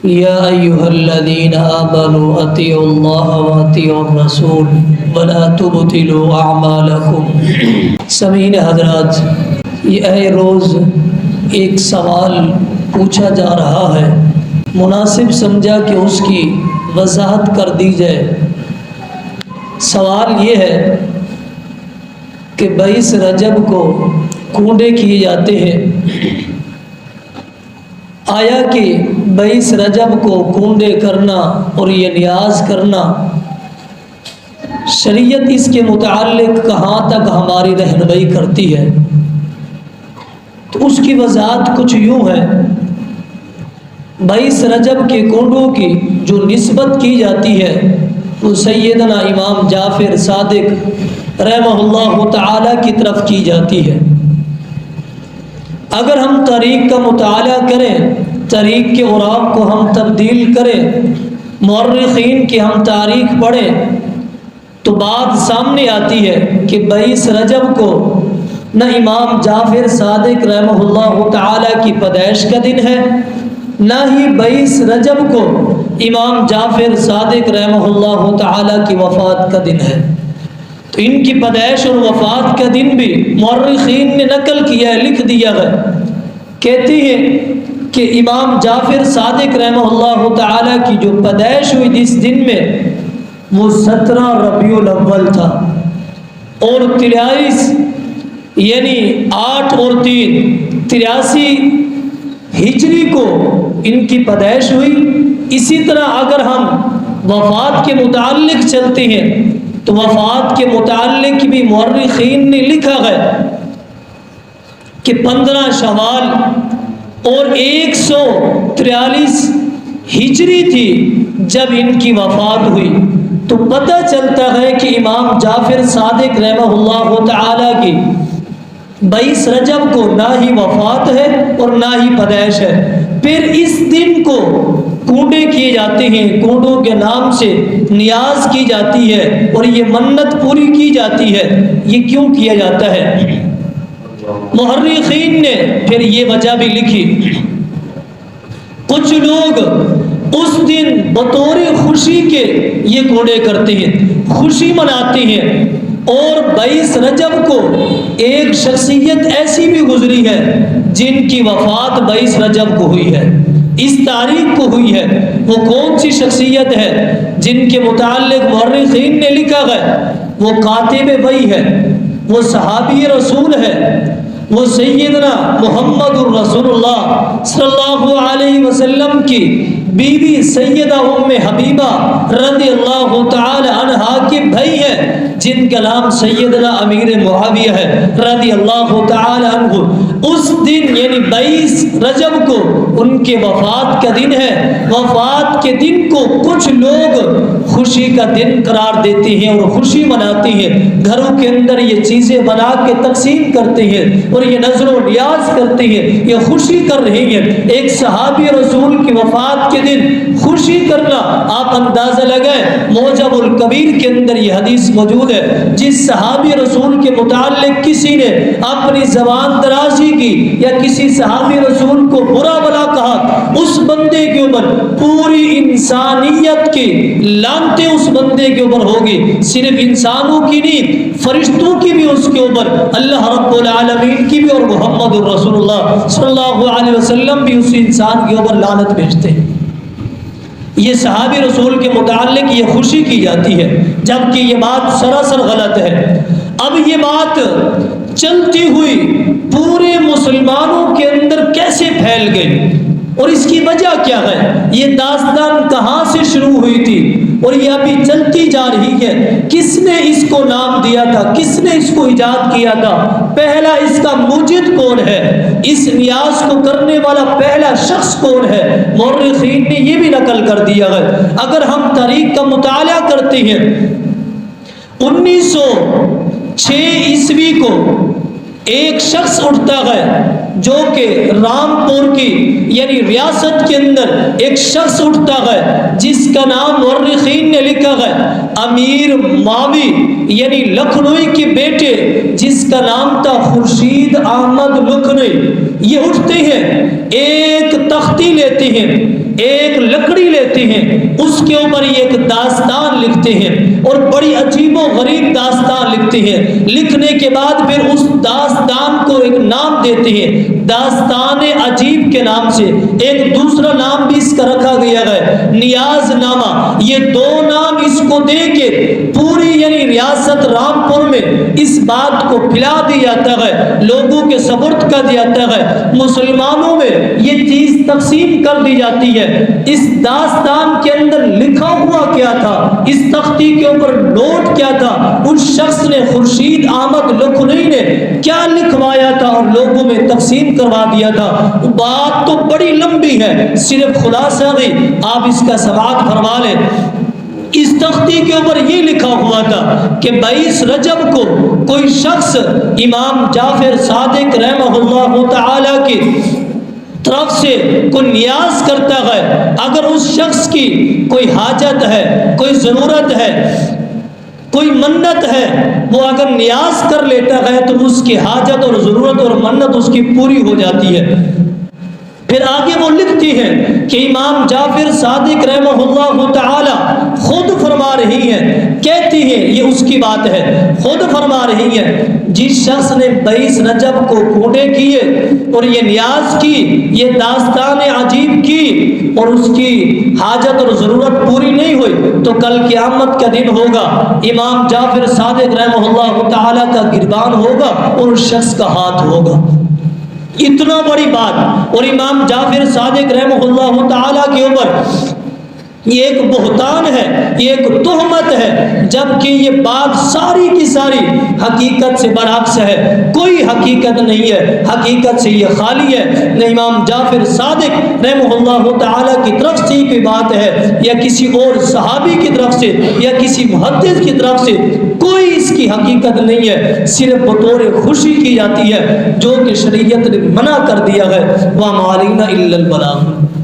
یا ایھا الذین آمنوا اطیعوا اللہ واطیعوا الرسول ولا تبطلوا اعمالکم۔ سامعین حضرات، یہ روز ایک سوال پوچھا جا رہا ہے، مناسب سمجھا کہ اس کی وضاحت کر دی جائے۔ سوال یہ ہے کہ 22 رجب کو کونڈے کیے جاتے ہیں، آیا کہ 22 رجب کو کونڈے کرنا اور یہ نیاز کرنا شریعت اس کے متعلق کہاں تک ہماری رہنمائی کرتی ہے؟ تو اس کی وضاحت کچھ یوں ہے۔ 22 رجب کے کونڈوں کی جو نسبت کی جاتی ہے وہ سیدنا امام جعفر صادق رحمہ اللہ تعالی کی طرف کی جاتی ہے۔ اگر ہم تاریخ کا مطالعہ کریں، تاریخ کے اوراق کو ہم تبدیل کریں، مورخین کی ہم تاریخ پڑھیں، تو بات سامنے آتی ہے کہ 22 رجب کو نہ امام جعفر صادق رحمہ اللہ تعالی کی پیدائش کا دن ہے، نہ ہی 22 رجب کو امام جعفر صادق رحمہ اللہ تعالی کی وفات کا دن ہے۔ تو ان کی پیدائش اور وفات کا دن بھی مورخین نے نقل کیا ہے، لکھ دیا ہے۔ کہتی ہیں کہ امام جعفر صادق رحمہ اللہ تعالی کی جو پیدائش ہوئی اس دن میں وہ 17 ربیع الاول تھا، اور 43 یعنی 8 اور 3 83 ہجری کو ان کی پیدائش ہوئی۔ اسی طرح اگر ہم وفات کے متعلق چلتے ہیں تو وفات کے متعلق بھی مورخین نے لکھا ہے کہ 15 شوال اور 143 ہجری تھی جب ان کی وفات ہوئی۔ تو پتہ چلتا ہے کہ امام جعفر صادق رحمہ اللہ تعالی کی 22 رجب کو نہ ہی وفات ہے اور نہ ہی پیدائش ہے۔ پھر اس دن کو کونڈے کیے جاتے ہیں، کونڈوں کے نام سے نیاز کی جاتی ہے اور یہ منت پوری کی جاتی ہے۔ یہ کیوں کیا جاتا ہے؟ مورخین نے پھر یہ وجہ بھی لکھی۔ کچھ لوگ اس دن بطور خوشی کے یہ کونڈے کرتے ہیں، خوشی مناتے ہیں۔ اور 22 رجب کو ایک شخصیت ایسی بھی گزری ہے جن کی وفات 22 رجب کو ہوئی ہے، اس تاریخ کو ہوئی ہے۔ وہ کون سی شخصیت ہے جن کے متعلق مورخین نے لکھا ہے؟ وہ کاتب وحی ہے، وہ صحابی رسول ہے، وہ سیدنا محمد الرسول اللہ صلی اللہ علیہ وسلم کی بیوی سیدہ ام حبیبہ رضی اللہ تعالی عنہا کے بھائی ہے، جن کا نام سیدنا امیر معاویہ ہے رضی اللہ تعالی عنہ۔ اس دن یعنی 22 رجب کو ان کے وفات کا دن ہے۔ وفات کے دن کو کچھ لوگ خوشی کا دن قرار دیتے ہیں اور خوشی مناتے ہیں، گھروں کے اندر یہ چیزیں بنا کے تقسیم کرتے ہیں اور یہ نظر و نیاز کرتے ہیں، یہ خوشی کر رہے ہیں۔ ایک صحابی رسول کی وفات کے دن خوشی کرنا، آپ اندازہ لگائیں، موجب الکبیر کے اندر یہ حدیث موجود ہے۔ جس صحابی رسول کے متعلق کسی نے اپنی زبان درازی کی یا کسی صحابی رسول کو برا بلا کہا، اس بندے کے اوپر پوری انسانیت کی لعنتیں اس بندے کے اوپر ہوگی۔ صرف انسانوں کی نہیں، فرشتوں کی بھی اس کے اوپر، اللہ رب العالمین کی بھی، اور محمد الرسول اللہ صلی اللہ علیہ وسلم بھی اس انسان کے اوپر لعنت بھیجتے ہیں۔ یہ صحابی رسول کے متعلق یہ خوشی کی جاتی ہے، جبکہ یہ بات سراسر غلط ہے۔ اب یہ بات چلتی ہوئی پورے مسلمانوں کے اندر کیسے پھیل گئی اور اس کی وجہ کیا ہے؟ یہ داستان کہاں سے شروع ہوئی تھی اور یہ ابھی چلتی جا رہی ہے؟ کس نے اس کو نام دیا تھا؟ کس نے اس کو ایجاد کیا تھا؟ پہلا اس کا موجد کون ہے؟ اس نیاز کو کرنے والا پہلا شخص کون ہے؟ مورخین نے یہ بھی نقل کر دیا ہے۔ اگر ہم تاریخ کا مطالعہ کرتے ہیں، 1906 عیسوی کو ایک شخص اٹھتا ہے جو کہ رامپور کی یعنی ریاست کے اندر ایک شخص اٹھتا ہے جس کا نام مورخین نے لکھا ہے امیر ماوی یعنی لکھنوی کے بیٹے جس کا نام تھا خورشید احمد لکھنوی۔ یہ اٹھتے ہیں، ایک تختی لیتے ہیں، ایک لکڑی لیتے ہیں، اس کے اوپر ایک داستان لکھتے ہیں اور بڑی عجیب و غریب داستان لکھتے ہیں۔ لکھنے کے بعد پھر اس داستان کو ایک نام دیتے ہیں، داستان عجیب کے نام سے۔ ایک دوسرا نام بھی اس کا رکھا گیا ہے، نیاز نامہ۔ یہ دو نام اس کو دے کے پوری یعنی ریاست رامپور میں اس بات کو پھیلا دیا جاتا ہے، لوگوں کے سپرد کر دیا جاتا ہے، مسلمانوں میں یہ چیز تقسیم کر دی جاتی ہے۔ اس داستان کے اندر لکھا ہوا کیا تھا، اس تختی کے اوپر نوٹ کیا تھا، اس شخص نے خورشید احمد لکھنوی نے کیا لکھوایا تھا اور لوگوں میں تقسیم کروا دیا تھا، بات تو بڑی لمبی ہے، صرف خلاصہ بھی آپ اس کا سماعت فرما لیں۔ اس تختی کے اوپر یہ لکھا ہوا تھا کہ 22 رجب کو کوئی شخص امام جعفر صادق رحمہ اللہ تعالی کی طرف سے کوئی نیاز کرتا ہے، اگر اس شخص کی کوئی حاجت ہے، کوئی ضرورت ہے، کوئی منت ہے، وہ اگر نیاز کر لیتا ہے تو اس کی حاجت اور ضرورت اور منت اس کی پوری ہو جاتی ہے۔ پھر آگے وہ لکھتی ہے کہ امام جعفر صادق رحمہ اللہ تعالی خود فرما رہی ہیں، کہتی ہیں، یہ اس کی بات ہے، خود فرما رہی ہیں، جس شخص نے 22 رجب کو کوڑے کیے اور یہ نیاز کی، یہ داستان عجیب کی اور اس کی حاجت اور ضرورت پوری نہیں ہوئی، تو کل قیامت کا دن ہوگا، امام جعفر صادق رحمہ اللہ تعالی کا گردان ہوگا اور اس شخص کا ہاتھ ہوگا۔ اتنا بڑی بات، اور امام جعفر صادق رحمہ اللہ تعالی کے اوپر یہ ایک بہتان ہے، یہ ایک تہمت ہے، جبکہ یہ بات ساری کی ساری حقیقت سے برعکس ہے، کوئی حقیقت نہیں ہے، حقیقت سے یہ خالی ہے۔ نہ امام جعفر صادق رحمہ اللہ تعالی کی طرف سے کوئی بات ہے یا کسی اور صحابی کی طرف سے یا کسی محدث کی طرف سے، کوئی اس کی حقیقت نہیں ہے، صرف بطور خوشی کی جاتی ہے جو کہ شریعت نے منع کر دیا ہے۔ وَمَا عَلَيْنَا إِلَّا الْبَلَاغُ۔